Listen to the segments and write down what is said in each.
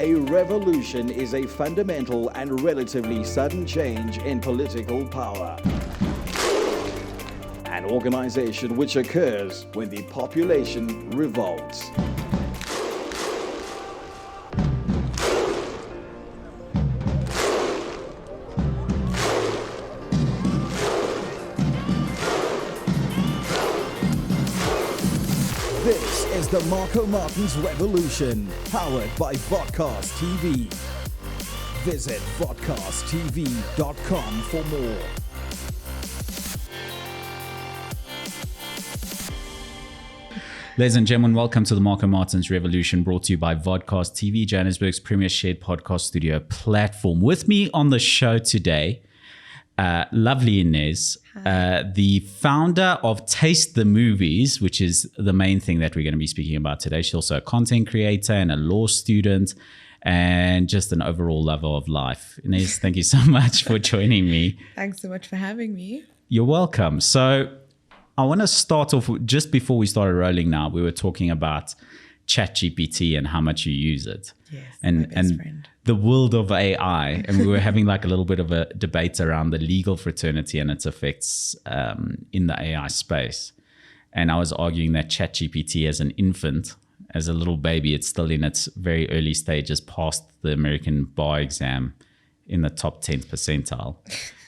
A revolution is a fundamental and relatively sudden change in political power. An organization which occurs when the population revolts. This is the Marco Martins Revolution, powered by Vodcast TV. Visit vodcasttv.com for more. Ladies and gentlemen, welcome to the Marco Martins Revolution, brought to you by Vodcast TV, Johannesburg's premier shared podcast studio platform. With me on the show today, lovely Inez, the founder of Taste the Movies, which is the main thing that we're going to be speaking about today. She's also a content creator and a law student and just an overall lover of life. Inez, thank you so much for joining me. Thanks so much for having me. You're welcome. So I want to start off, just before we started rolling now, we were talking about ChatGPT and how much you use it. Yes, and my best friend. The world of AI. And we were having like a little bit of a debate around the legal fraternity and its effects in the AI space. And I was arguing that ChatGPT as an infant, as a little baby, it's still in its very early stages, passed the American bar exam in the top 10th percentile.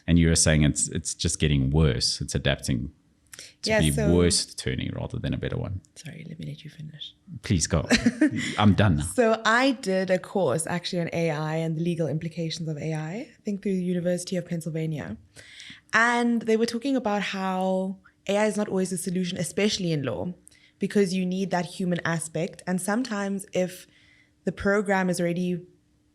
And you were saying it's just getting worse. It's adapting to be worse turning rather than a better one. Sorry, let me let you finish. Please go. I'm done now. So I did a course actually on AI and the legal implications of AI, I think through the University of Pennsylvania. And they were talking about how AI is not always a solution, especially in law, because you need that human aspect. And sometimes if the program is already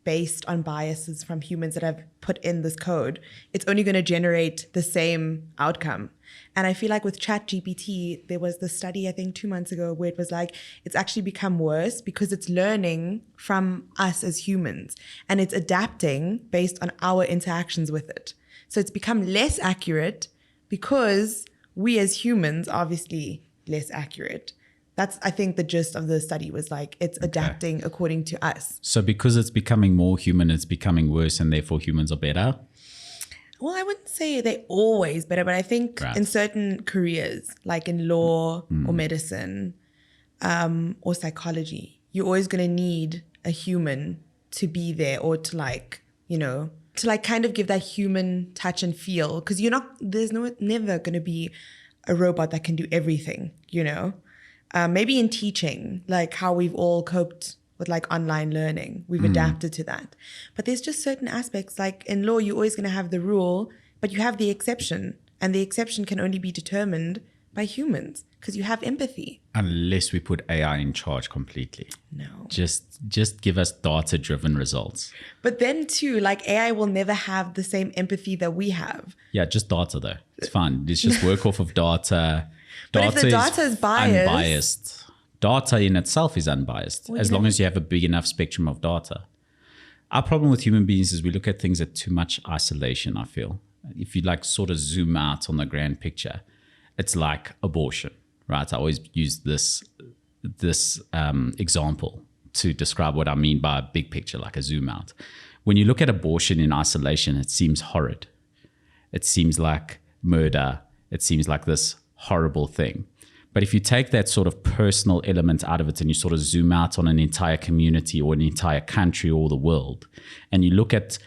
based on biases from humans that have put in this code, it's only going to generate the same outcome. And I feel like with ChatGPT, there was the study, I think 2 months ago, where it was like, it's actually become worse because it's learning from us as humans and it's adapting based on our interactions with it. So it's become less accurate because we as humans are obviously less accurate. That's, I think, the gist of the study was like, it's adapting according to us. So because it's becoming more human, it's becoming worse and therefore humans are better? Well, I wouldn't say they're always better, but I think in certain careers, like in law or medicine or psychology, you're always going to need a human to be there or to like, you know, to like kind of give that human touch and feel. Because there's never going to be a robot that can do everything, you know. Maybe in teaching, like how we've all coped with like online learning, we've adapted to that. But there's just certain aspects, like in law, you're always going to have the rule, but you have the exception. And the exception can only be determined by humans because you have empathy. Unless we put AI in charge completely. No. Just give us data-driven results. But then too, like AI will never have the same empathy that we have. Yeah, just data though. It's fine. Let's just work off of data. But if the data is biased, unbiased. Data in itself is unbiased, as long as you have a big enough spectrum of data. Our problem with human beings is we look at things at too much isolation, I feel. If you like sort of zoom out on the grand picture, it's like abortion, right? I always use this example to describe what I mean by a big picture, like a zoom out. When you look at abortion in isolation, it seems horrid. It seems like murder. It seems like this horrible thing. But if you take that sort of personal element out of it and you sort of zoom out on an entire community or an entire country or the world, and you look at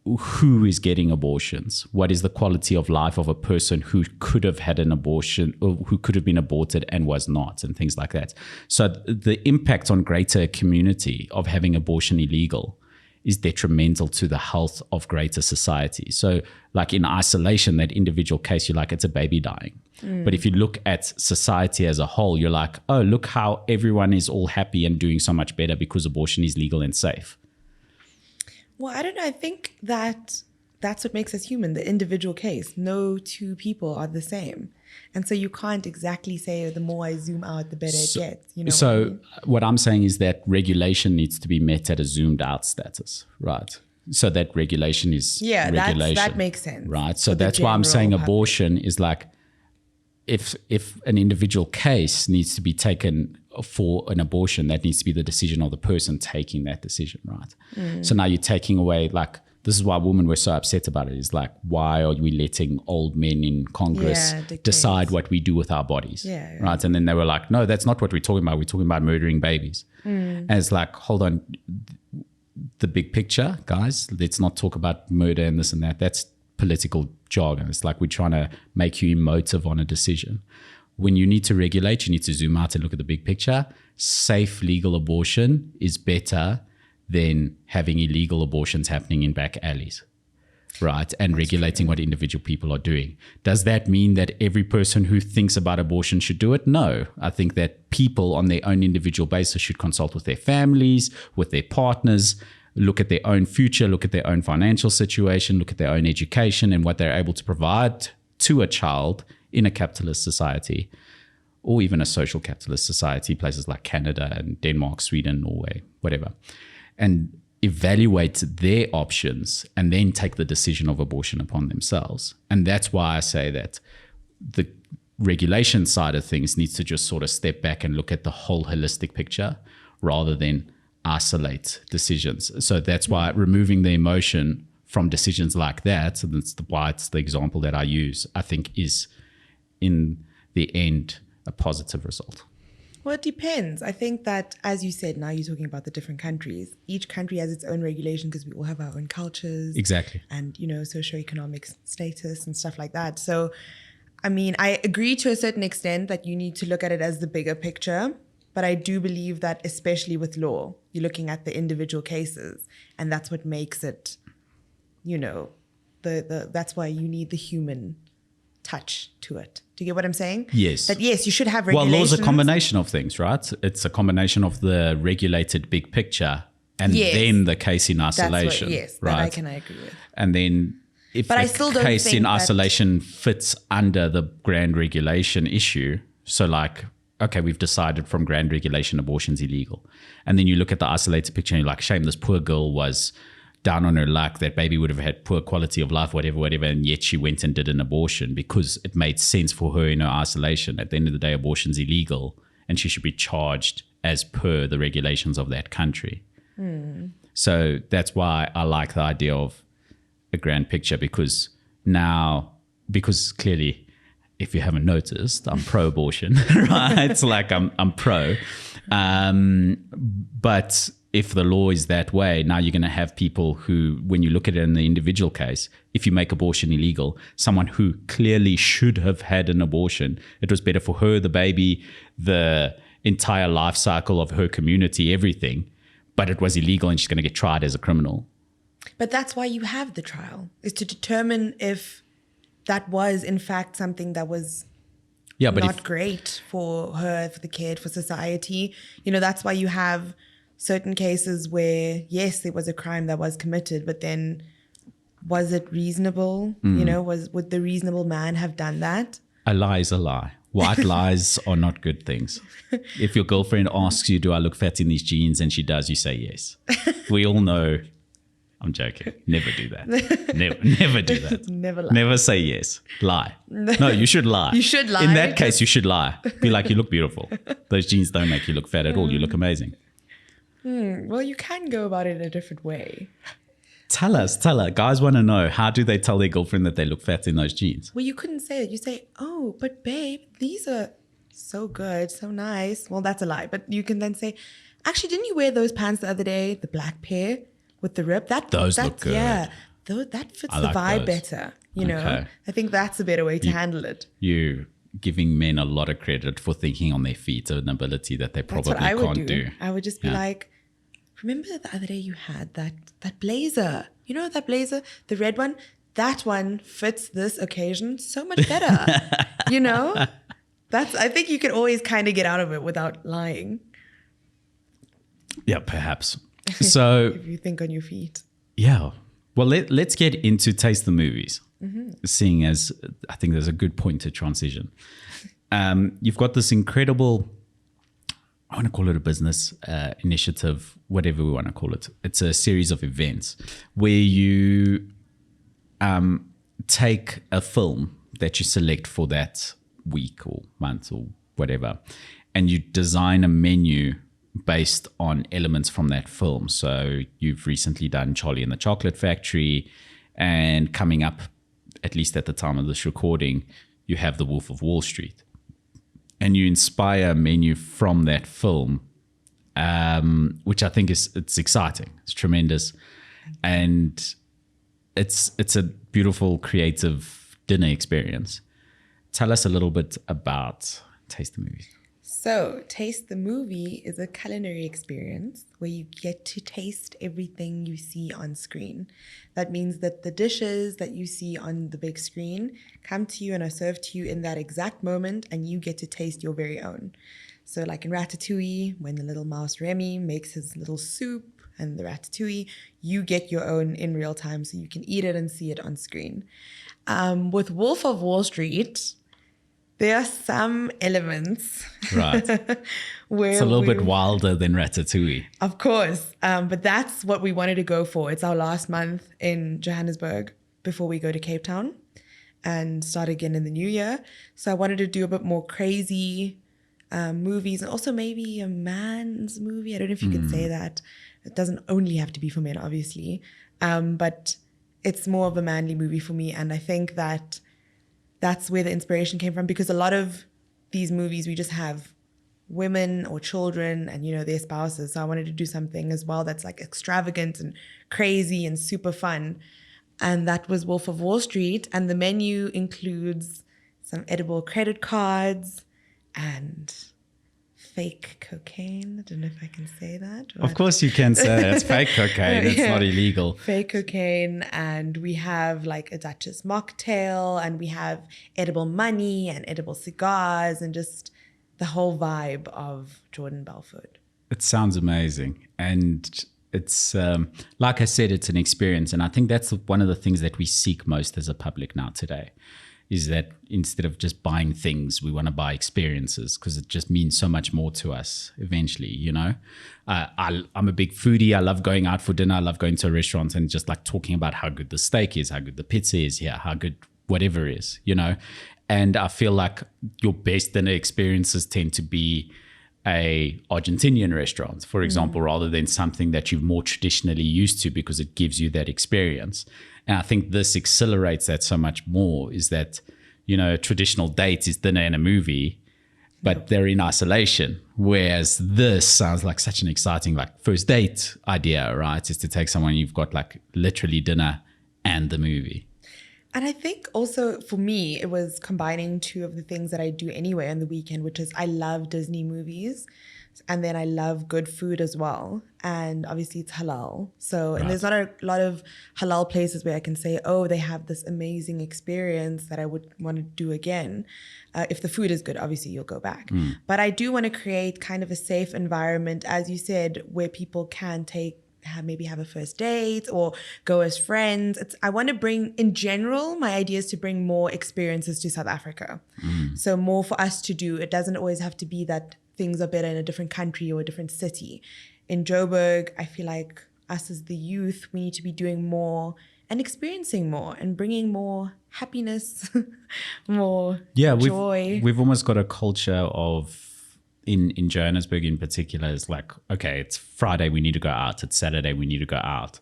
who is getting abortions, what is the quality of life of a person who could have had an abortion or who could have been aborted and was not, and things like that. So the impact on greater community of having abortion illegal is detrimental to the health of greater society. So like in isolation, that individual case, you're like, it's a baby dying. But if you look at society as a whole, you're like, oh, look how everyone is all happy and doing so much better because abortion is legal and safe. Well, I don't know. I think that's what makes us human, the individual case. No two people are the same. And so you can't exactly say the more I zoom out, the better it gets. You know so what I mean? What I'm saying is that regulation needs to be met at a zoomed out status, right? So that regulation is regulation. That makes sense. Right. So that's why I'm saying abortion is like, if an individual case needs to be taken for an abortion, that needs to be the decision of the person taking that decision, right? So now you're taking away, like, this is why women were so upset about it. Is like, why are we letting old men in Congress decide what we do with our bodies, right? And then they were like, no, that's not what we're talking about. We're talking about murdering babies. And it's like, hold on, the big picture, guys. Let's not talk about murder and this and that. That's political jargon. It's like we're trying to make you emotive on a decision. When you need to regulate, you need to zoom out and look at the big picture. Safe legal abortion is better than having illegal abortions happening in back alleys, right? And regulating what individual people are doing. Does that mean that every person who thinks about abortion should do it? No. I think that people on their own individual basis should consult with their families, with their partners, look at their own future, look at their own financial situation, look at their own education and what they're able to provide to a child in a capitalist society, or even a social capitalist society, places like Canada and Denmark, Sweden, Norway, whatever, and evaluate their options and then take the decision of abortion upon themselves. And that's why I say that the regulation side of things needs to just sort of step back and look at the whole holistic picture rather than isolate decisions. So that's why removing the emotion from decisions like that, and that's why it's the example that I use, I think is in the end a positive result. Well, it depends. I think that, as you said, now you're talking about the different countries. Each country has its own regulation because we all have our own cultures. Exactly. And, you know, socioeconomic status and stuff like that. So, I mean, I agree to a certain extent that you need to look at it as the bigger picture. But I do believe that, especially with law, you're looking at the individual cases. And that's what makes it, you know, that's why you need the human touch to it. Do you get what I'm saying? Yes. That yes, you should have regulations. Well, law's a combination of things, right? It's a combination of the regulated big picture and then the case in isolation. That I agree with. And then if the case in isolation fits under the grand regulation issue, so like, okay, we've decided from grand regulation abortion's illegal. And then you look at the isolated picture and you're like, shame, this poor girl was down on her luck, that baby would have had poor quality of life, whatever, and yet she went and did an abortion because it made sense for her in her isolation. At the end of the day, abortion's illegal and she should be charged as per the regulations of that country. So that's why I like the idea of a grand picture, because clearly, if you haven't noticed, I'm pro-abortion, right? It's like I'm pro. But if the law is that way, now you're going to have people who, when you look at it in the individual case, if you make abortion illegal, someone who clearly should have had an abortion, it was better for her, the baby, the entire life cycle of her community, everything, but it was illegal and she's going to get tried as a criminal. But that's why you have the trial, is to determine if that was in fact something that was not great for her, for the kid, for society. You know, that's why you have certain cases where, yes, there was a crime that was committed, but then was it reasonable? You know, would the reasonable man have done that? A lie is a lie. White lies are not good things. If your girlfriend asks you, do I look fat in these jeans? And she does, you say yes. We all know. I'm joking. Never do that. Never do that. Never lie. Never say yes. Lie. No, you should lie. You should lie. In that case, you should lie. Be like, you look beautiful. Those jeans don't make you look fat at all. You look amazing. Well, you can go about it in a different way. Tell her. Guys want to know, how do they tell their girlfriend that they look fat in those jeans? Well, you couldn't say it. You say, oh, but babe, these are so good, so nice. Well, that's a lie. But you can then say, actually, didn't you wear those pants the other day, the black pair with the rip? Those look good. Yeah, that fits the vibe better. You know, I think that's a better way to handle it. You giving men a lot of credit for thinking on their feet, an ability that they probably can't do. I would just be like, remember the other day you had that blazer? You know that blazer, the red one? That one fits this occasion so much better. You know? I think you can always kind of get out of it without lying. Yeah, perhaps. So if you think on your feet. Yeah. Well, let's get into Taste the Movies, seeing as I think there's a good point to transition. You've got this incredible, I want to call it a business initiative, whatever we want to call it. It's a series of events where you take a film that you select for that week or month or whatever, and you design a menu based on elements from that film. So you've recently done Charlie and the Chocolate Factory, and coming up, at least at the time of this recording, you have The Wolf of Wall Street. And you inspire a menu from that film, which I think it's exciting. It's tremendous. And it's a beautiful, creative dinner experience. Tell us a little bit about Taste the Movie. So, Taste the Movie is a culinary experience where you get to taste everything you see on screen. That means that the dishes that you see on the big screen come to you and are served to you in that exact moment, and you get to taste your very own. So, like in Ratatouille, when the little mouse Remy makes his little soup and the ratatouille, you get your own in real time, so you can eat it and see it on screen. With Wolf of Wall Street, there are some elements, right, where it's a little bit wilder than Ratatouille. Of course, but that's what we wanted to go for. It's our last month in Johannesburg before we go to Cape Town and start again in the new year. So I wanted to do a bit more crazy movies, and also maybe a man's movie. I don't know if you can say that. It doesn't only have to be for men, obviously, but it's more of a manly movie for me. And I think that's where the inspiration came from, because a lot of these movies, we just have women or children and, their spouses. So I wanted to do something as well that's like extravagant and crazy and super fun. And that was Wolf of Wall Street. And the menu includes some edible credit cards and fake cocaine. I don't know if I can say that. Of course you can say it. It's fake cocaine. It's not illegal. Fake cocaine. And we have like a Duchess mocktail, and we have edible money and edible cigars, and just the whole vibe of Jordan Belfort. It sounds amazing. And it's, like I said, it's an experience. And I think that's one of the things that we seek most as a public now today, is that instead of just buying things, we want to buy experiences, because it just means so much more to us eventually, I'm a big foodie. I love going out for dinner. I love going to a restaurant and just like talking about how good the steak is, how good the pizza is here, how good whatever is, And I feel like your best dinner experiences tend to be a Argentinian restaurant, for example, rather than something that you're more traditionally used to, because it gives you that experience. And I think this accelerates that so much more, is that, a traditional date is dinner and a movie, but they're in isolation. Whereas this sounds like such an exciting, like first date idea, right? Is to take someone, you've got like literally dinner and the movie. And I think also for me, it was combining two of the things that I do anyway on the weekend, which is I love Disney movies, and then I love good food as well. And obviously it's halal. So, and there's not a lot of halal places where I can say, oh, they have this amazing experience that I would want to do again. If the food is good, obviously you'll go back. But I do want to create kind of a safe environment, as you said, where people can maybe have a first date or go as friends. I want to bring, in general, my idea is to bring more experiences to South Africa. So more for us to do. It doesn't always have to be that things are better in a different country or a different city. In Joburg, I feel like us as the youth, we need to be doing more and experiencing more and bringing more happiness, more joy. We've almost got a culture of, in Johannesburg in particular, is like, okay, it's Friday, we need to go out. It's Saturday, we need to go out.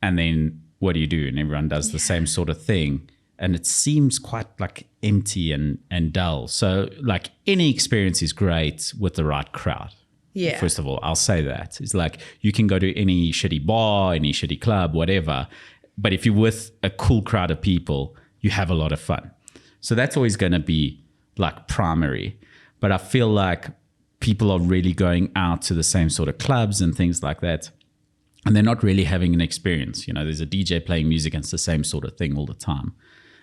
And then what do you do? And everyone does the same sort of thing. And it seems quite like empty and dull. So like any experience is great with the right crowd. Yeah. First of all, I'll say that. It's like you can go to any shitty bar, any shitty club, whatever. But if you're with a cool crowd of people, you have a lot of fun. So that's always going to be like primary. But I feel like people are really going out to the same sort of clubs and things like that, and they're not really having an experience. There's a DJ playing music and it's the same sort of thing all the time.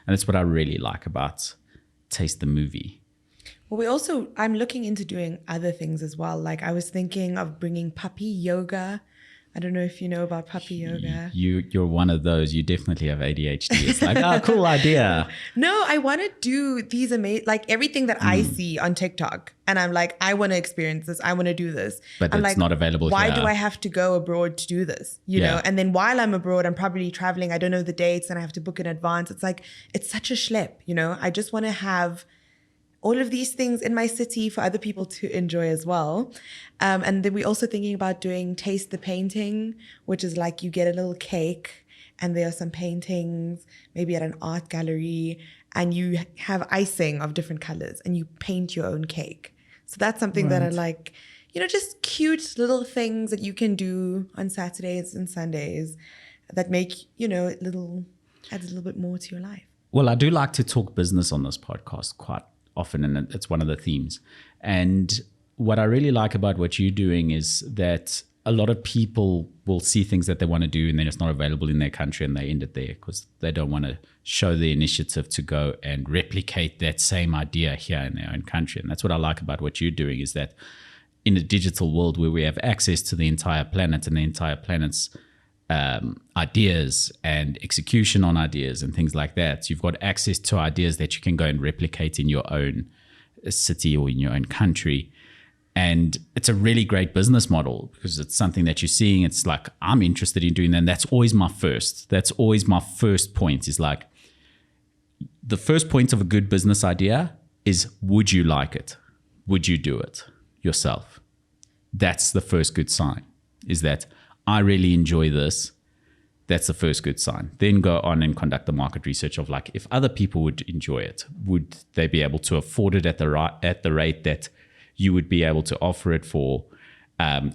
And that's what I really like about Taste the Movie. Well, I'm looking into doing other things as well. Like I was thinking of bringing puppy yoga. I don't know if you know about puppy yoga. You're one of those. You definitely have ADHD. It's like, cool idea. No, I want to do these amazing, like everything that I see on TikTok. And I'm like, I want to experience this. I want to do this. But I'm it's not available here. Why do I have to go abroad to do this? You know? And then while I'm abroad, I'm probably traveling. I don't know the dates and I have to book in advance. It's like, it's such a schlep, I just want to have all of these things in my city for other people to enjoy as well. And then we're also thinking about doing Taste the Painting, which is like you get a little cake and there are some paintings, maybe at an art gallery, and you have icing of different colors and you paint your own cake. So that's something that I like, just cute little things that you can do on Saturdays and Sundays that make, adds a little bit more to your life. Well, I do like to talk business on this podcast quite often, and it's one of the themes. And what I really like about what you're doing is that a lot of people will see things that they want to do and then it's not available in their country and they end it there because they don't want to show the initiative to go and replicate that same idea here in their own country. And that's what I like about what you're doing, is that in a digital world where we have access to the entire planet and the entire planet's ideas and execution on ideas and things like that, you've got access to ideas that you can go and replicate in your own city or in your own country. And it's a really great business model because it's something that you're seeing. It's like, I'm interested in doing that. And that's always my first point, is like, the first point of a good business idea is, would you like it? Would you do it yourself? That's the first good sign, is that I really enjoy this. That's the first good sign. Then go on and conduct the market research of like, if other people would enjoy it, would they be able to afford it at the rate that you would be able to offer it for,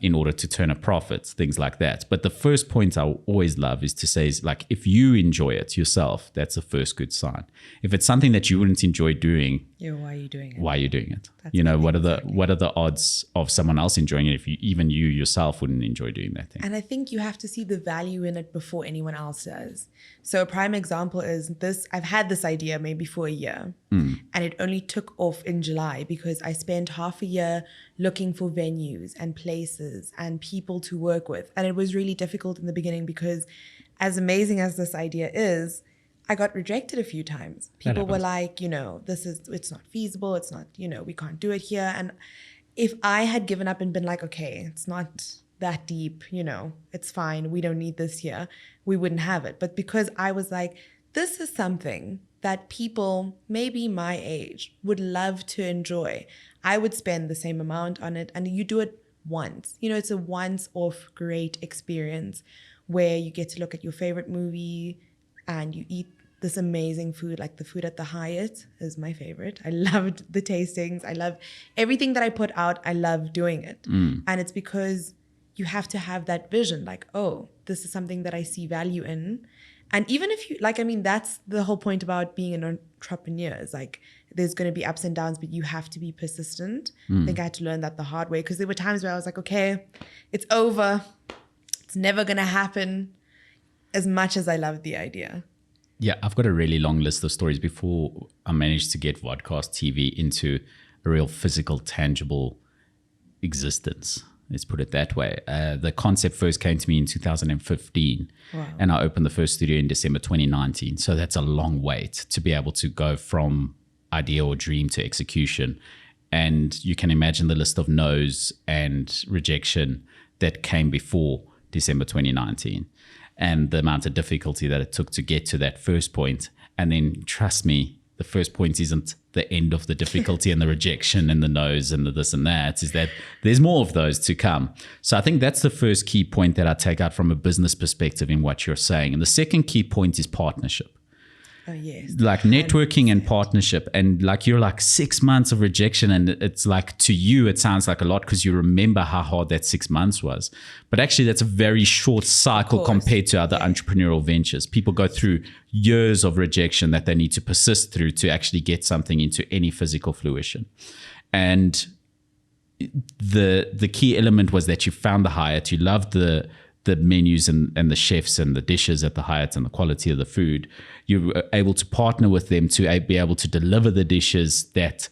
in order to turn a profit, things like that. But the first point I always love is to say, is like, if you enjoy it yourself, that's the first good sign. If it's something that you wouldn't enjoy doing, why are you doing it? Why are you doing it? That's what are the odds of someone else enjoying it if even you yourself wouldn't enjoy doing that thing? And I think you have to see the value in it before anyone else does. So a prime example is this. I've had this idea maybe for a year, and it only took off in July because I spent half a year looking for venues and places and people to work with. And it was really difficult in the beginning because, as amazing as this idea is, I got rejected a few times. People were like, it's not feasible. It's not, we can't do it here. And if I had given up and been like, okay, it's not that deep, it's fine, we don't need this here, we wouldn't have it. But because I was like, this is something that people maybe my age would love to enjoy, I would spend the same amount on it. And you do it once. It's a once-off great experience where you get to look at your favorite movie and you eat this amazing food. Like the food at the Hyatt is my favorite. I loved the tastings. I love everything that I put out. I love doing it. And it's because you have to have that vision, like, oh, this is something that I see value in. And even if you, that's the whole point about being an entrepreneur, is like, there's going to be ups and downs, but you have to be persistent. I think I had to learn that the hard way, because there were times where I was like, okay, it's over. It's never going to happen, as much as I loved the idea. Yeah, I've got a really long list of stories before I managed to get Vodcast TV into a real physical, tangible existence. Let's put it that way. The concept first came to me in 2015, and I opened the first studio in December 2019. So that's a long wait to be able to go from idea or dream to execution. And you can imagine the list of no's and rejection that came before December 2019. And the amount of difficulty that it took to get to that first point. And then, trust me, the first point isn't the end of the difficulty and the rejection and the no's and the this and that, is that there's more of those to come. So I think that's the first key point that I take out from a business perspective in what you're saying. And the second key point is partnership. Oh, yes. Like networking and partnership. And like, you're like 6 months of rejection, and it's like, to you, it sounds like a lot because you remember how hard that 6 months was. But actually, that's a very short cycle compared to other entrepreneurial ventures. People go through years of rejection that they need to persist through to actually get something into any physical fruition. And the key element was that you found the Hyatt, you loved the menus and the chefs and the dishes at the Hyatt and the quality of the food. You were able to partner with them to be able to deliver the dishes that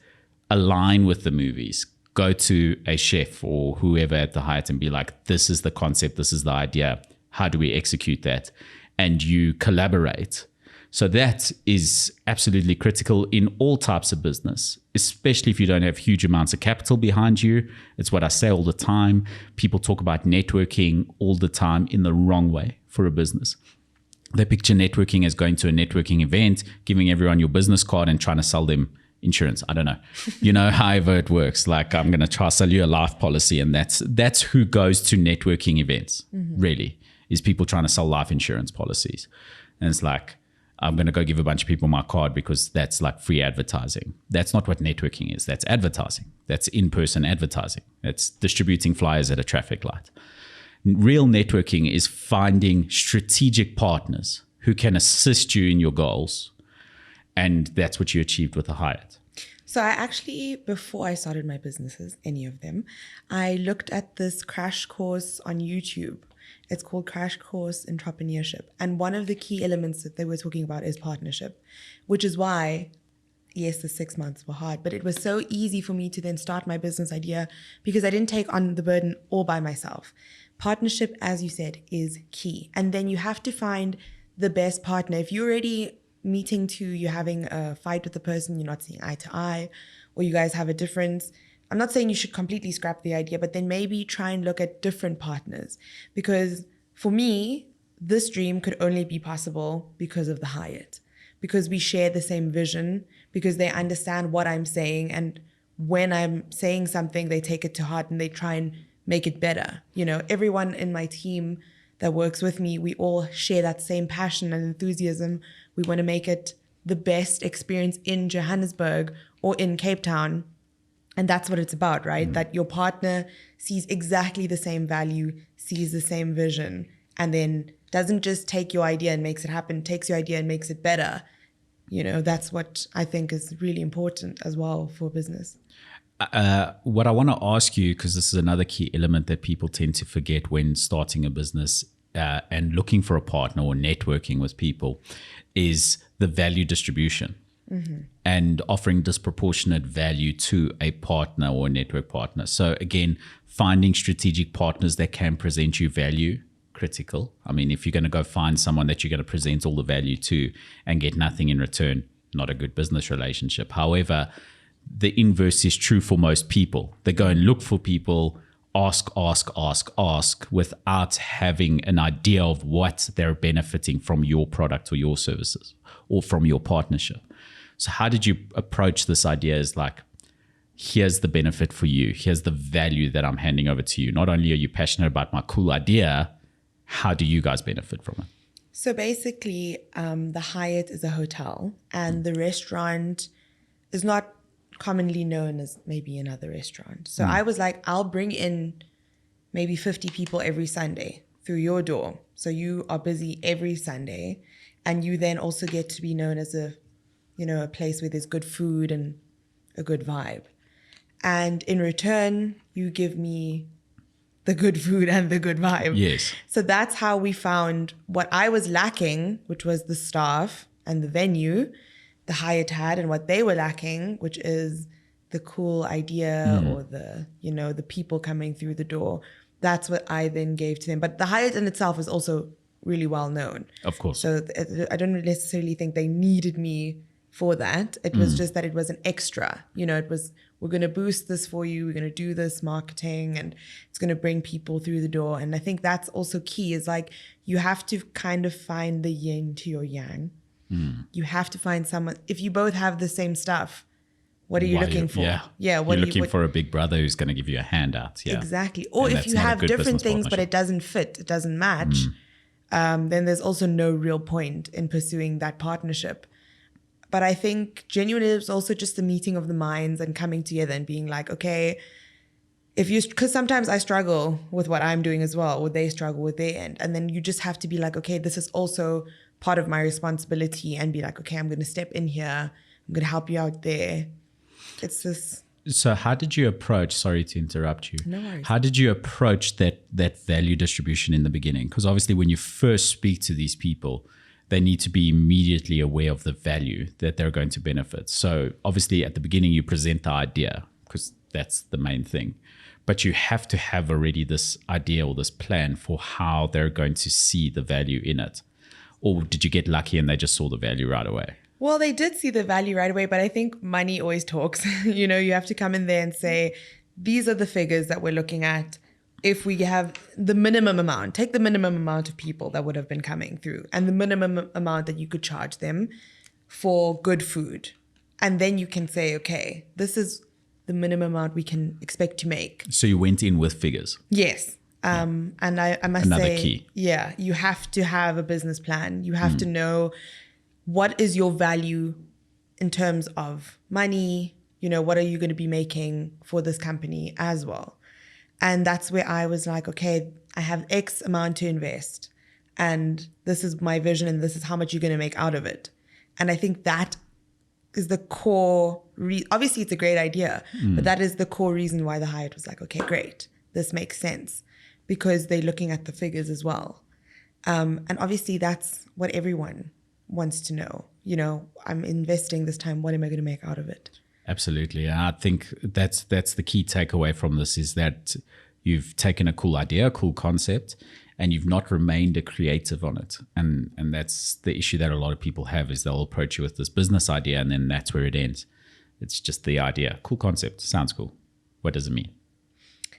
align with the movies. Go to a chef or whoever at the Hyatt and be like, this is the concept, this is the idea, how do we execute that? And you collaborate. So that is absolutely critical in all types of business, especially if you don't have huge amounts of capital behind you. It's what I say all the time. People talk about networking all the time in the wrong way for a business. They picture networking as going to a networking event, giving everyone your business card and trying to sell them insurance. I don't know. However it works. Like I'm going to try sell you a life policy, and that's who goes to networking events. Really, is people trying to sell life insurance policies, and it's like, I'm going to go give a bunch of people my card because that's like free advertising. That's not what networking is. That's advertising. That's in-person advertising. That's distributing flyers at a traffic light. Real networking is finding strategic partners who can assist you in your goals. And that's what you achieved with the Hyatt. So I actually, before I started my businesses, any of them, I looked at this crash course on YouTube. It's called Crash Course Entrepreneurship. And one of the key elements that they were talking about is partnership, which is why, yes, the 6 months were hard, but it was so easy for me to then start my business idea because I didn't take on the burden all by myself. Partnership, as you said, is key. And then you have to find the best partner. If you're already you're having a fight with the person, you're not seeing eye to eye, or you guys have a difference, I'm not saying you should completely scrap the idea, but then maybe try and look at different partners. Because for me, this dream could only be possible because of the Hyatt, because we share the same vision, because they understand what I'm saying. And when I'm saying something, they take it to heart and they try and make it better. Everyone in my team that works with me, we all share that same passion and enthusiasm. We want to make it the best experience in Johannesburg or in Cape Town. And that's what it's about, right? That your partner sees exactly the same value, sees the same vision, and then doesn't just take your idea and makes it happen, takes your idea and makes it better. That's what I think is really important as well for business. What I want to ask you, because this is another key element that people tend to forget when starting a business and looking for a partner or networking with people, is the value distribution. And offering disproportionate value to a partner or a network partner. So again, finding strategic partners that can present you value, critical. I mean, if you're going to go find someone that you're going to present all the value to and get nothing in return, not a good business relationship. However, the inverse is true for most people. They go and look for people, ask without having an idea of what they're benefiting from your product or your services or from your partnership. So how did you approach this idea as like, here's the benefit for you. Here's the value that I'm handing over to you. Not only are you passionate about my cool idea, how do you guys benefit from it? So basically, the Hyatt is a hotel and the restaurant is not commonly known as maybe another restaurant. So I was like, I'll bring in maybe 50 people every Sunday through your door. So you are busy every Sunday, and you then also get to be known as a place where there's good food and a good vibe. And in return, you give me the good food and the good vibe. Yes. So that's how we found what I was lacking, which was the staff and the venue, the Hyatt had, and what they were lacking, which is the cool idea or the people coming through the door. That's what I then gave to them. But the Hyatt in itself is also really well known. Of course. So I don't necessarily think they needed me for that. It was just that it was an extra. It was, we're going to boost this for you. We're going to do this marketing and it's going to bring people through the door. And I think that's also key, is like, you have to kind of find the yin to your yang. You have to find someone. If you both have the same stuff, what are you looking for? Yeah. What you're looking for a big brother who's going to give you a handout. Yeah. Exactly. Or And if you have different things, but it doesn't fit, it doesn't match, then there's also no real point in pursuing that partnership. But I think genuinely it's also just the meeting of the minds and coming together and being like, okay, because sometimes I struggle with what I'm doing as well, or they struggle with their end. And then you just have to be like, okay, this is also part of my responsibility, and be like, okay, I'm going to step in here. I'm going to help you out there. It's this. So how did you approach, sorry to interrupt you. No worries. How did you approach that value distribution in the beginning? Because obviously when you first speak to these people, they need to be immediately aware of the value that they're going to benefit. So obviously at the beginning you present the idea, because that's the main thing. But you have to have already this idea or this plan for how they're going to see the value in it. Or did you get lucky and they just saw the value right away? Well, they did see the value right away, but I think money always talks. You have to come in there and say, these are the figures that we're looking at. If we have the minimum amount, take the minimum amount of people that would have been coming through and the minimum amount that you could charge them for good food. And then you can say, okay, this is the minimum amount we can expect to make. So you went in with figures. Yes. And I must Another say, key. yeah, you have to have a business plan. You have to know what is your value in terms of money, what are you going to be making for this company as well. And that's where I was like, okay, I have X amount to invest and this is my vision and this is how much you're going to make out of it. And I think that is the core, obviously it's a great idea, but that is the core reason why the Hyatt was like, okay, great, this makes sense, because they're looking at the figures as well. And obviously that's what everyone wants to know. I'm investing this time, what am I going to make out of it? Absolutely. I think that's the key takeaway from this, is that you've taken a cool idea, a cool concept, and you've not remained a creative on it. And that's the issue that a lot of people have, is they'll approach you with this business idea and then that's where it ends. It's just the idea. Cool concept. Sounds cool. What does it mean?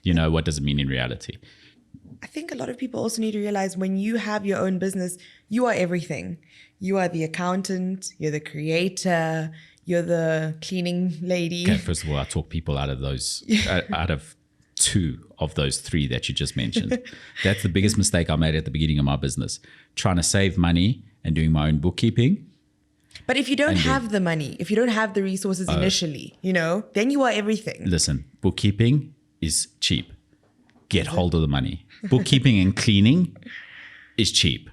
What does it mean in reality? I think a lot of people also need to realize when you have your own business, you are everything. You are the accountant, you're the creator, you're the cleaning lady. Okay, first of all, I talk people out of those, out of 2 of those 3 that you just mentioned. That's the biggest mistake I made at the beginning of my business, trying to save money and doing my own bookkeeping. But if you don't have the money, if you don't have the resources initially, then you are everything. Listen, bookkeeping is cheap. Get hold of the money. Bookkeeping and cleaning is cheap.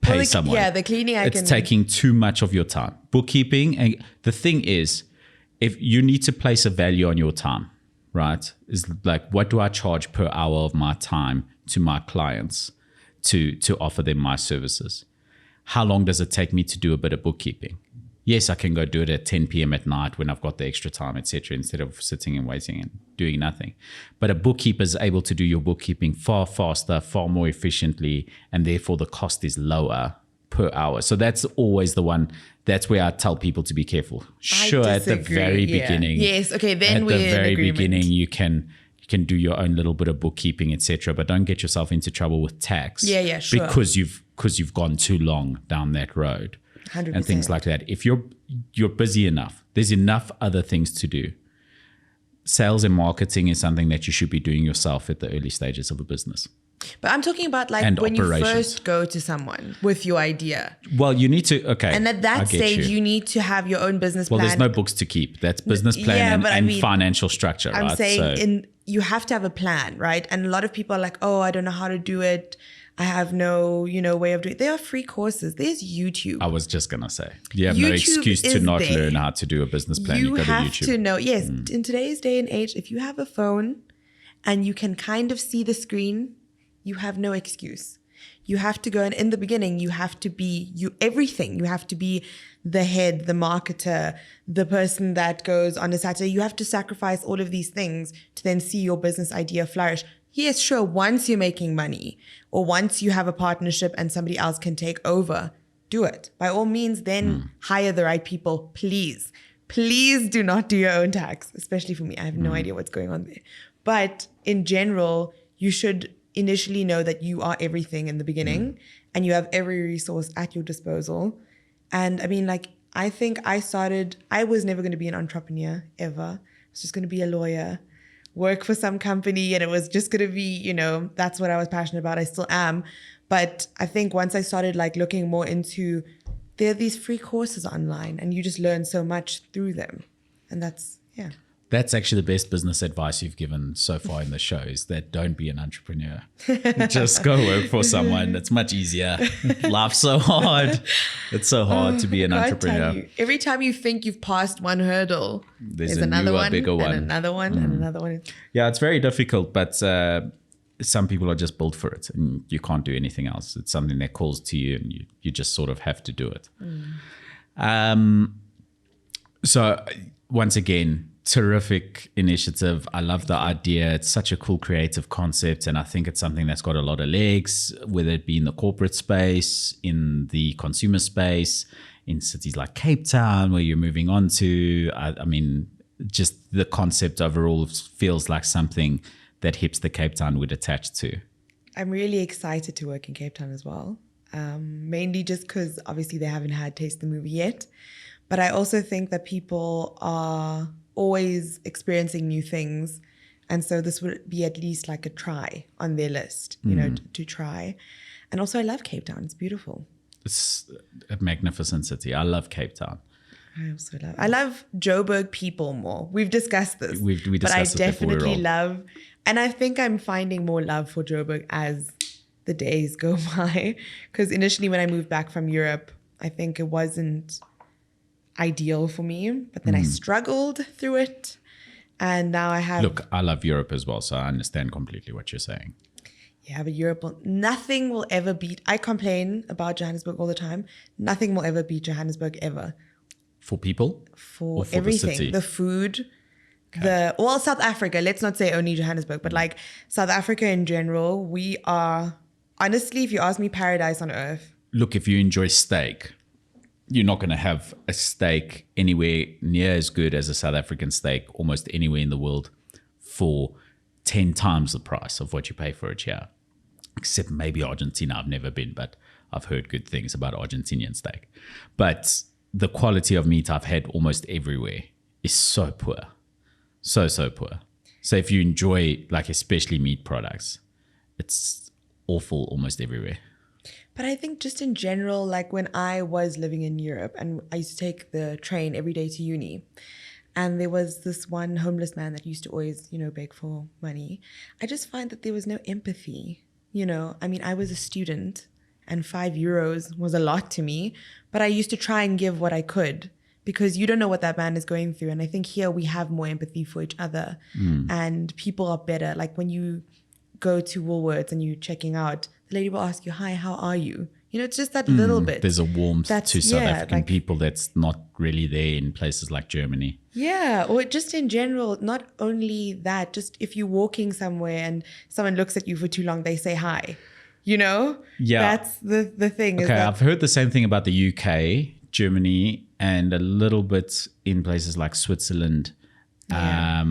Pay someone. Yeah, the cleaning it's taking too much of your time. Bookkeeping, and the thing is, if you need to place a value on your time, right? Is like, what do I charge per hour of my time to my clients to offer them my services? How long does it take me to do a bit of bookkeeping? Yes, I can go do it at 10 p.m. at night when I've got the extra time, etc., instead of sitting and waiting and doing nothing. But a bookkeeper is able to do your bookkeeping far faster, far more efficiently, and therefore the cost is lower per hour. So that's always the one. That's where I tell people to be careful. Sure, at the very beginning. Yes, okay, then we're in agreement. At the very beginning, you can do your own little bit of bookkeeping, etc., but don't get yourself into trouble with tax. Yeah, sure. Because you've gone too long down that road. 100%. And things like that. If you're busy enough, there's enough other things to do. Sales and marketing is something that you should be doing yourself at the early stages of a business. But I'm talking about like when you first go to someone with your idea. Well, you need to, okay. And at that stage, you need to have your own business plan. Well, there's no books to keep. That's business plan and financial structure, right? I'm saying you have to have a plan, right? And a lot of people are like, oh, I don't know how to do it. I have no, way of doing it. There are free courses. There's YouTube. I was just going to say, you have no excuse to not learn how to do a business plan. You go to YouTube. You have to know, yes, in today's day and age, if you have a phone and you can kind of see the screen, you have no excuse. You have to go, and in the beginning, you have to be everything. You have to be the head, the marketer, the person that goes on a Saturday. You have to sacrifice all of these things to then see your business idea flourish. Yes, sure, once you're making money or once you have a partnership and somebody else can take over, do it. By all means, then hire the right people, please. Please do not do your own tax, especially for me. I have no idea what's going on there. But in general, you should initially know that you are everything in the beginning and you have every resource at your disposal. And I mean, I think I was never going to be an entrepreneur ever. I was just going to be a lawyer, work for some company, and it was just going to be, that's what I was passionate about. I still am. But I think once I started looking more into, there are these free courses online and you just learn so much through them. And that's actually the best business advice you've given so far in the show, is that don't be an entrepreneur. Just go work for someone. It's much easier. Life's so hard. It's so hard to be an entrepreneur. Every time you think you've passed one hurdle, there's another one, bigger one, and another one, and another one. Yeah, it's very difficult, but some people are just built for it and you can't do anything else. It's something that calls to you and you just sort of have to do it. So once again, terrific initiative. I love the idea. It's such a cool creative concept, and I think it's something that's got a lot of legs, whether it be in the corporate space, in the consumer space, in cities like Cape Town where you're moving on to. I mean, just the concept overall feels like something that Hipster Cape Town would attach to. I'm really excited to work in Cape Town as well, mainly just because obviously they haven't had Taste the Movie yet. But I also think that people are always experiencing new things. And so this would be at least like a try on their list, you know, to try. And also I love Cape Town. It's beautiful. It's a magnificent city. I love Cape Town. I love Joburg people more. We've discussed this. We discussed but I it before we definitely rolled. love, and I think I'm finding more love for Joburg as the days go by. Because initially when I moved back from Europe, I think it wasn't ideal for me, but then I struggled through it. And now I have... Look, I love Europe as well, so I understand completely what you're saying. Yeah, but nothing will ever beat... I complain about Johannesburg all the time. Nothing will ever beat Johannesburg ever. For people? For Or for everything. the city? The food, South Africa, let's not say only Johannesburg, but like South Africa in general, we are, honestly, if you ask me, paradise on earth. Look, if you enjoy steak, you're not going to have a steak anywhere near as good as a South African steak almost anywhere in the world for 10 times the price of what you pay for it here. Except maybe Argentina. I've never been, but I've heard good things about Argentinian steak. But the quality of meat I've had almost everywhere is so poor. So poor. So if you enjoy, like, especially meat products, it's awful almost everywhere. But I think just in general, like when I was living in Europe and I used to take the train every day to uni, and there was this one homeless man that used to always, you know, beg for money. I just find that there was no empathy. You know, I mean, I was a student and €5 was a lot to me, but I used to try and give what I could because you don't know what that man is going through. And I think here we have more empathy for each other and people are better. Like when you go to Woolworths and you're checking out, the lady will ask you, hi, how are you? You know, it's just that little bit. There's a warmth to South African people that's not really there in places like Germany. Yeah, or just in general, not only that, just if you're walking somewhere and someone looks at you for too long, they say hi. You know? Yeah. That's the thing. Okay, I've heard the same thing about the UK, Germany, and a little bit in places like Switzerland. Yeah.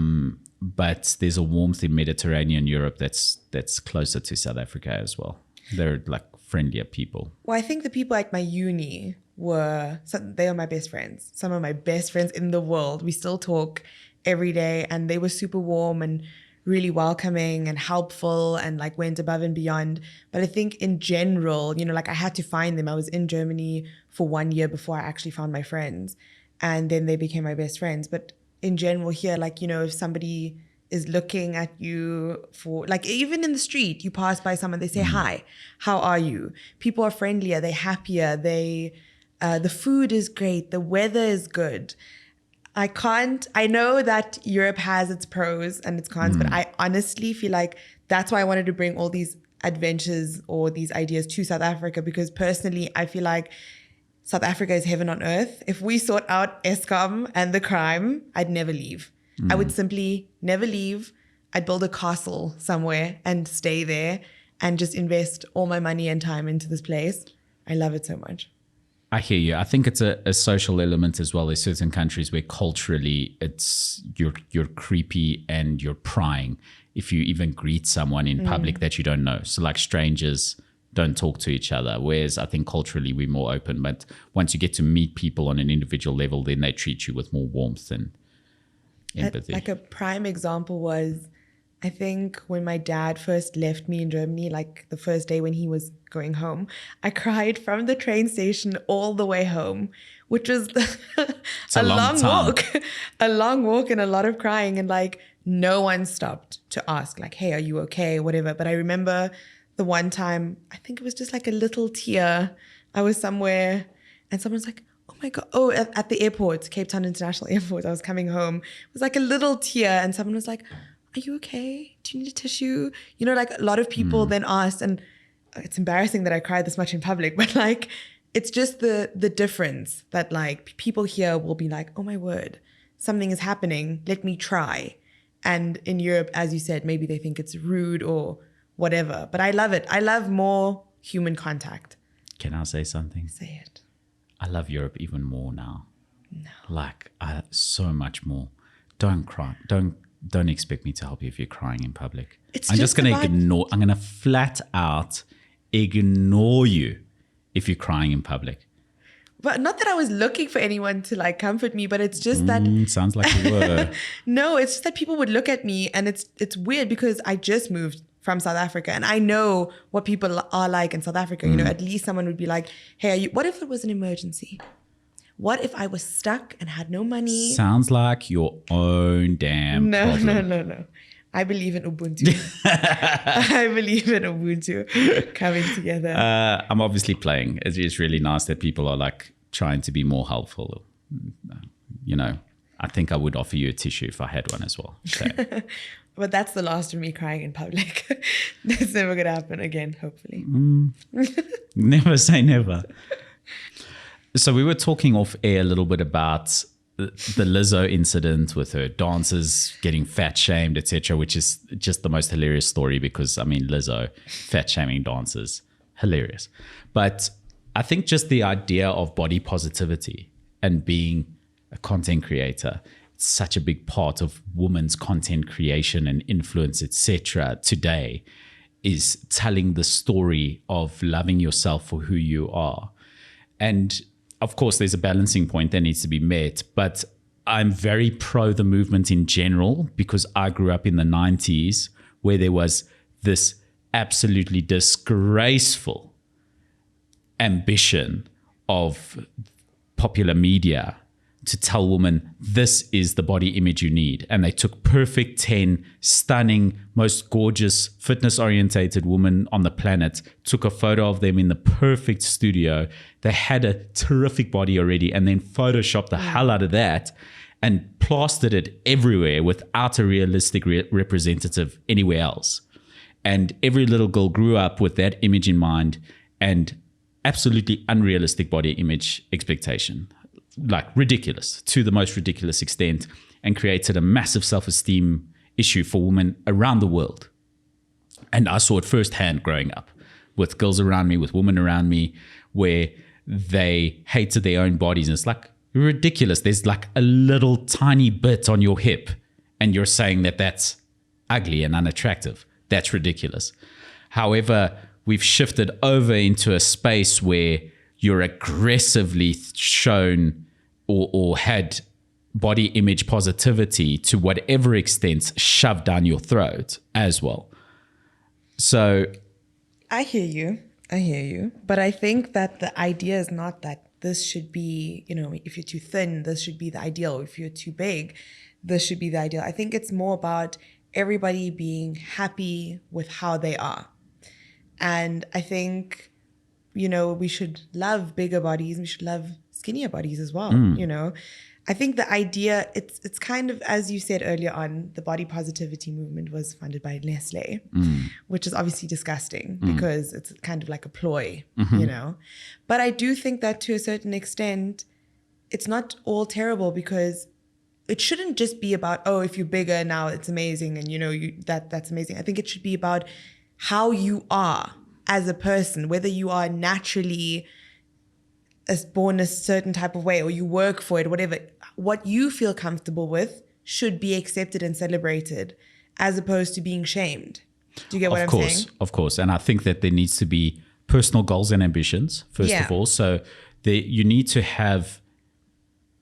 But there's a warmth in Mediterranean Europe that's closer to South Africa as well. They're like friendlier people. Well, I think the people at my uni they are my best friends. Some of my best friends in the world. We still talk every day and they were super warm and really welcoming and helpful and like went above and beyond. But I think in general, you know, like I had to find them. I was in Germany for 1 year before I actually found my friends. And then they became my best friends. But in general here, like, you know, if somebody is looking at you for, like, even in the street, you pass by someone, they say, hi, how are you? People are friendlier, they're happier, the food is great, the weather is good. I know that Europe has its pros and its cons, but I honestly feel like that's why I wanted to bring all these adventures or these ideas to South Africa, because personally, I feel like South Africa is heaven on earth. If we sort out Eskom and the crime, I'd never leave. I would simply never leave. I'd build a castle somewhere and stay there and just invest all my money and time into this place. I love it so much. I hear you. I think it's a social element as well. There's certain countries where culturally it's you're creepy and you're prying if you even greet someone in public that you don't know. So like strangers don't talk to each other. Whereas I think culturally we're more open. But once you get to meet people on an individual level, then they treat you with more warmth and empathy. Like a prime example was, I think when my dad first left me in Germany, like the first day when he was going home, I cried from the train station all the way home, which was a long walk, a long walk and a lot of crying. And like no one stopped to ask like, hey, are you okay? Whatever. But I remember the one time, I think it was just like a little tear. I was somewhere and someone was like, oh my God. Oh, at the airport, Cape Town International Airport. I was coming home. It was like a little tear and someone was like, are you okay? Do you need a tissue? You know, like a lot of people then asked, and it's embarrassing that I cried this much in public, but like, it's just the difference that like people here will be like, oh my word, something is happening. Let me try. And in Europe, as you said, maybe they think it's rude or whatever, but I love it. I love more human contact. Can I say something? Say it. I love Europe even more now. No. Like so much more. Don't cry. Don't expect me to help you if you're crying in public. I'm just going to ignore. I'm going to flat out ignore you if you're crying in public. But not that I was looking for anyone to like comfort me, but it's just that Sounds like you were. no, it's just that people would look at me, and it's weird because I just moved from South Africa and I know what people are like in South Africa. You know, at least someone would be like, hey, what if it was an emergency? What if I was stuck and had no money? Sounds like your own damn problem. No. I believe in Ubuntu. I believe in Ubuntu coming together. I'm obviously playing. It is really nice that people are like trying to be more helpful. You know, I think I would offer you a tissue if I had one as well. So. But that's the last of me crying in public. That's never going to happen again, hopefully. Never say never. So we were talking off air a little bit about the Lizzo incident with her dancers getting fat shamed, etc., which is just the most hilarious story because, I mean, Lizzo fat shaming dancers, hilarious. But I think just the idea of body positivity and being a content creator, it's such a big part of women's content creation and influence, etc. today, is telling the story of loving yourself for who you are. And of course, there's a balancing point that needs to be met, but I'm very pro the movement in general because I grew up in the 90s where there was this absolutely disgraceful ambition of popular media to tell women this is the body image you need. And they took perfect 10 stunning, most gorgeous, fitness-orientated women on the planet, took a photo of them in the perfect studio. They had a terrific body already and then photoshopped the hell out of that and plastered it everywhere without a realistic representative anywhere else. And every little girl grew up with that image in mind and absolutely unrealistic body image expectation. Like ridiculous to the most ridiculous extent, and created a massive self-esteem issue for women around the world. And I saw it firsthand growing up with girls around me, with women around me, where they hated their own bodies. And it's like ridiculous. There's like a little tiny bit on your hip and you're saying that that's ugly and unattractive. That's ridiculous. However, we've shifted over into a space where you're aggressively shown or had body image positivity to whatever extent shoved down your throat as well. So I hear you. But I think that the idea is not that this should be, you know, if you're too thin, this should be the ideal. If you're too big, this should be the ideal. I think it's more about everybody being happy with how they are. And I think, you know, we should love bigger bodies. We should love skinnier bodies as well. You know, I think the idea, it's kind of, as you said earlier on, the body positivity movement was funded by Nestle, which is obviously disgusting because it's kind of like a ploy, you know. But I do think that to a certain extent, it's not all terrible because it shouldn't just be about, oh, if you're bigger now it's amazing and, you know, that's amazing. I think it should be about how you are as a person, whether you are naturally born a certain type of way or you work for it, whatever, what you feel comfortable with should be accepted and celebrated as opposed to being shamed. Do you get what I'm saying? Of course. And I think that there needs to be personal goals and ambitions, first of all. So you need to have,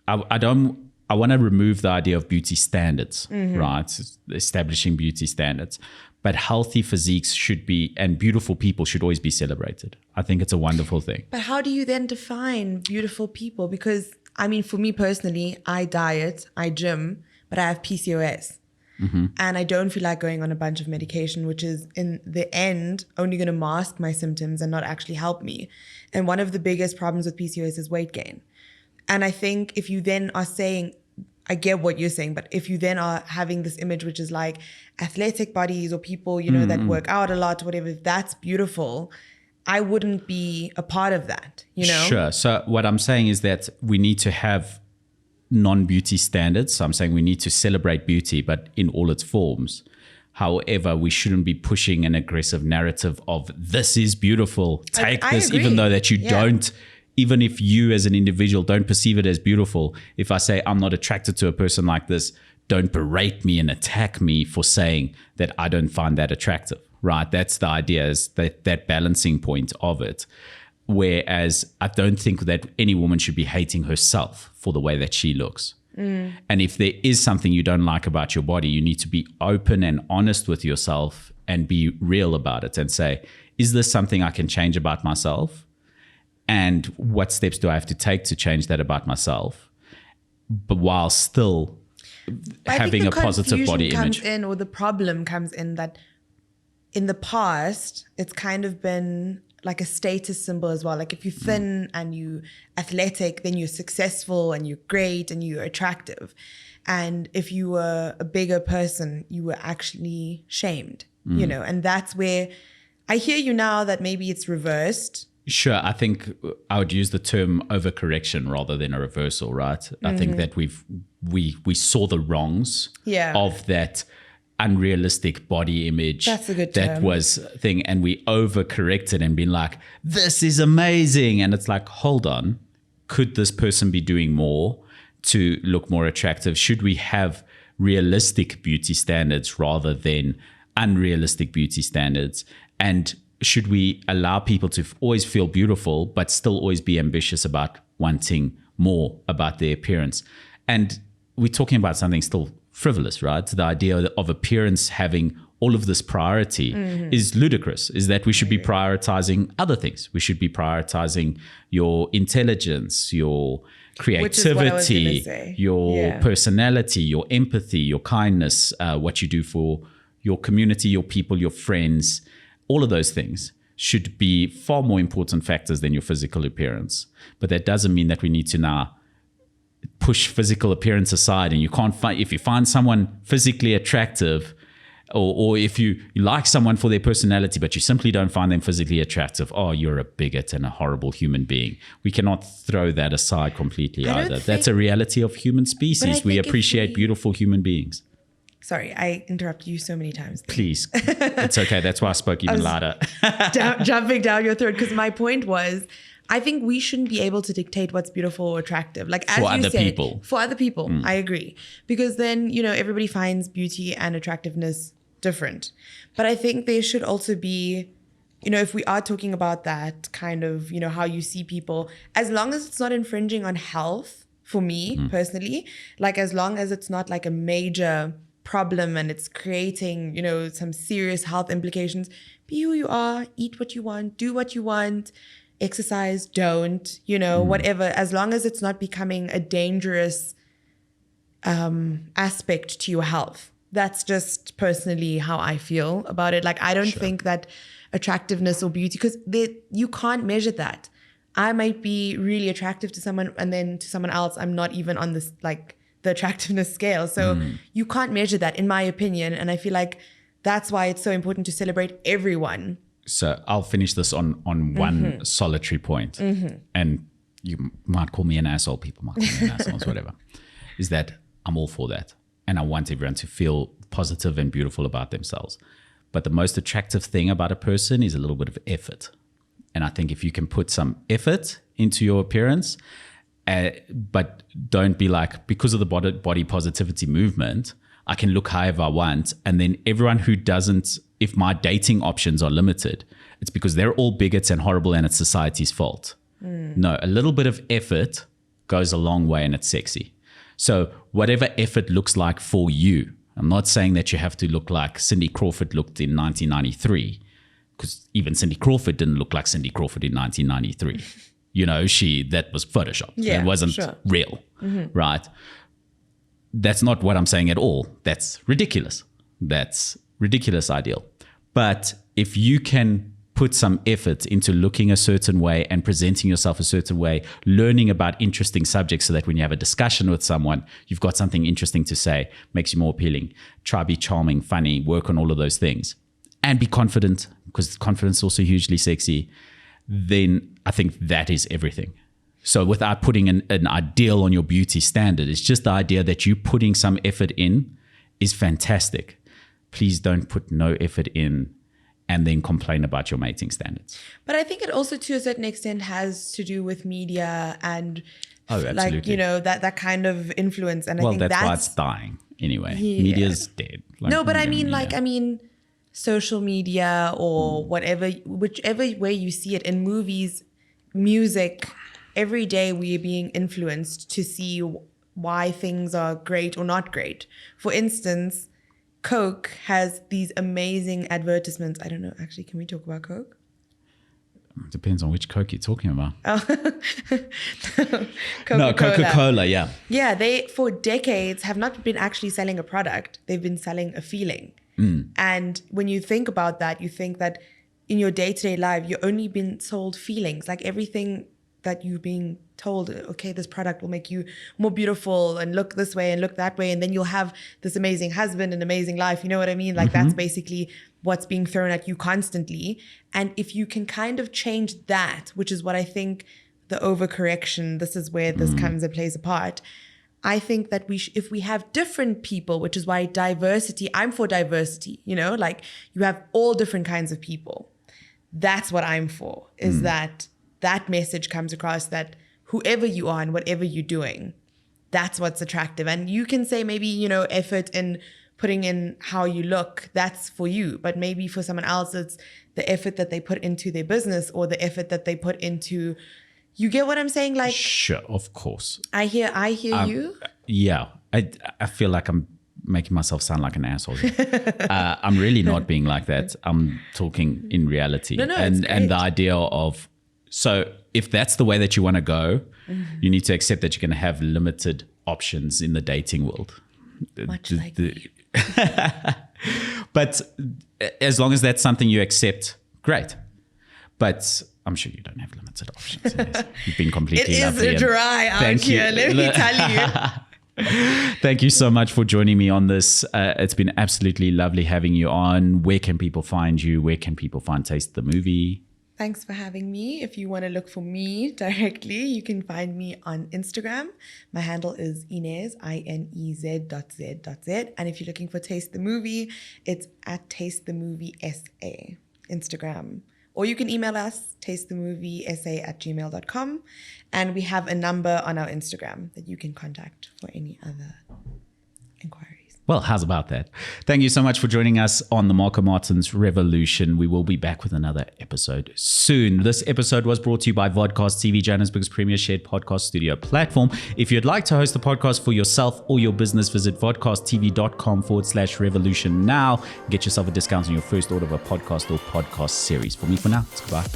I want to remove the idea of beauty standards, right? Establishing beauty standards. But healthy physiques should be, and beautiful people should always be celebrated. I think it's a wonderful thing. But how do you then define beautiful people? Because, I mean, for me personally, I diet, I gym, but I have PCOS. And I don't feel like going on a bunch of medication, which is in the end only going to mask my symptoms and not actually help me. And one of the biggest problems with PCOS is weight gain. And I think if you then are saying, I get what you're saying, but if you then are having this image, which is like athletic bodies or people, you know, that work out a lot, whatever, if that's beautiful, I wouldn't be a part of that, you know? Sure. So what I'm saying is that we need to have non-beauty standards. So I'm saying we need to celebrate beauty, but in all its forms. However, we shouldn't be pushing an aggressive narrative of this is beautiful. Take I this, agree. even though that you don't. Even if you as an individual don't perceive it as beautiful, if I say I'm not attracted to a person like this, don't berate me and attack me for saying that I don't find that attractive, right? That's the idea, is that balancing point of it. Whereas I don't think that any woman should be hating herself for the way that she looks. And if there is something you don't like about your body, you need to be open and honest with yourself and be real about it and say, is this something I can change about myself? And what steps do I have to take to change that about myself? But while still having a positive body image. Or the problem comes in that in the past, it's kind of been like a status symbol as well. Like if you're thin and you athletic, then you're successful and you're great and you're attractive. And if you were a bigger person, you were actually shamed, you know, and that's where I hear you now that maybe it's reversed. Sure. I think I would use the term overcorrection rather than a reversal, right? I think that we saw the wrongs of that unrealistic body image. That's a good term. That was thing. And we overcorrected and been like, this is amazing. And it's like, hold on, could this person be doing more to look more attractive? Should we have realistic beauty standards rather than unrealistic beauty standards? And should we allow people to always feel beautiful, but still always be ambitious about wanting more about their appearance? And we're talking about something still frivolous, right? The idea of appearance having all of this priority is ludicrous, is that we should be prioritizing other things. We should be prioritizing your intelligence, your creativity, your personality, your empathy, your kindness, what you do for your community, your people, your friends. All of those things should be far more important factors than your physical appearance. But that doesn't mean that we need to now push physical appearance aside, and you can't find, if you find someone physically attractive, or if you like someone for their personality, but you simply don't find them physically attractive, oh, you're a bigot and a horrible human being. We cannot throw that aside completely either. That's a reality of human species. We appreciate beautiful human beings. Sorry, I interrupt you so many times. Please. It's okay. That's why I spoke even louder. Jumping down your throat, because my point was, I think we shouldn't be able to dictate what's beautiful or attractive. Like as you said, for other people, I agree. Because then, you know, everybody finds beauty and attractiveness different. But I think there should also be, you know, if we are talking about that kind of, you know, how you see people, as long as it's not infringing on health, for me personally, like as long as it's not like a major problem and it's creating, you know, some serious health implications, be who you are, eat what you want, do what you want, exercise, don't, you know, whatever, as long as it's not becoming a dangerous aspect to your health. That's just personally how I feel about it. Like, I don't think that attractiveness or beauty, because you can't measure that. I might be really attractive to someone, and then to someone else, I'm not even on this, like, the attractiveness scale. So you can't measure that, in my opinion. And I feel like that's why it's so important to celebrate everyone. So I'll finish this on one solitary point. And you might call me an asshole, people might call me an asshole, whatever. Is that I'm all for that. And I want everyone to feel positive and beautiful about themselves. But the most attractive thing about a person is a little bit of effort. And I think if you can put some effort into your appearance, but don't be like, because of the body positivity movement, I can look however I want. And then everyone who doesn't, if my dating options are limited, it's because they're all bigots and horrible and it's society's fault. No, a little bit of effort goes a long way and it's sexy. So whatever effort looks like for you, I'm not saying that you have to look like Cindy Crawford looked in 1993, because even Cindy Crawford didn't look like Cindy Crawford in 1993. You know, that was Photoshopped. It wasn't real, right? That's not what I'm saying at all. That's ridiculous. That's ridiculous ideal. But if you can put some effort into looking a certain way and presenting yourself a certain way, learning about interesting subjects so that when you have a discussion with someone, you've got something interesting to say, makes you more appealing. Try be charming, funny, work on all of those things. And be confident, because confidence is also hugely sexy. Then I think that is everything. So without putting an ideal on your beauty standard, it's just the idea that you putting some effort in is fantastic. Please don't put no effort in and then complain about your mating standards. But I think it also, to a certain extent, has to do with media and like, you know, that kind of influence. And I think that's why it's dying anyway. Media's dead. Like, no, but I mean, social media or whatever, whichever way you see it in movies, music, every day we are being influenced to see why things are great or not great. For instance, Coke has these amazing advertisements. I don't know, actually, can we talk about Coke? Depends on which Coke you're talking about. Coca-Cola. No, Coca-Cola, yeah. Yeah, they for decades have not been actually selling a product. They've been selling a feeling. And when you think about that, you think that in your day-to-day life, you're only been sold feelings. Like everything that you're being told, okay, this product will make you more beautiful and look this way and look that way. And then you'll have this amazing husband and amazing life. You know what I mean? Like that's basically what's being thrown at you constantly. And if you can kind of change that, which is what I think the overcorrection, this is where this comes and plays a part. I think that if we have different people, which is why diversity, I'm for diversity, you know, like you have all different kinds of people. That's what I'm for, is that message comes across that whoever you are and whatever you're doing, that's what's attractive. And you can say maybe, you know, effort in putting in how you look, that's for you. But maybe for someone else, it's the effort that they put into their business or the effort that they put into, you get what I'm saying? Like, sure, of course. I hear you. Yeah, I feel like I'm making myself sound like an asshole. I'm really not being like that. I'm talking in reality. No, and the idea of, so if that's the way that you want to go, you need to accept that you're going to have limited options in the dating world. Much like me. But as long as that's something you accept, great. But I'm sure you don't have limited options. You've been completely lovely. It is dry out here, let me tell you. Thank you so much for joining me on this. It's been absolutely lovely having you on. Where can people find you? Where can people find Taste the Movie? Thanks for having me. If you want to look for me directly, you can find me on Instagram. My handle is Inez, INEZ.Z.Z. And if you're looking for Taste the Movie, it's at Taste the Movie SA, Instagram. Or you can email us, tastethemoviesa@gmail.com. And we have a number on our Instagram that you can contact for any other inquiries. Well, how's about that? Thank you so much for joining us on the Marco Martins Revolution. We will be back with another episode soon. This episode was brought to you by Vodcast TV, Johannesburg's premier shared podcast studio platform. If you'd like to host a podcast for yourself or your business, visit vodcasttv.com/revolution now. Get yourself a discount on your first order of a podcast or podcast series. For me, for now, it's goodbye.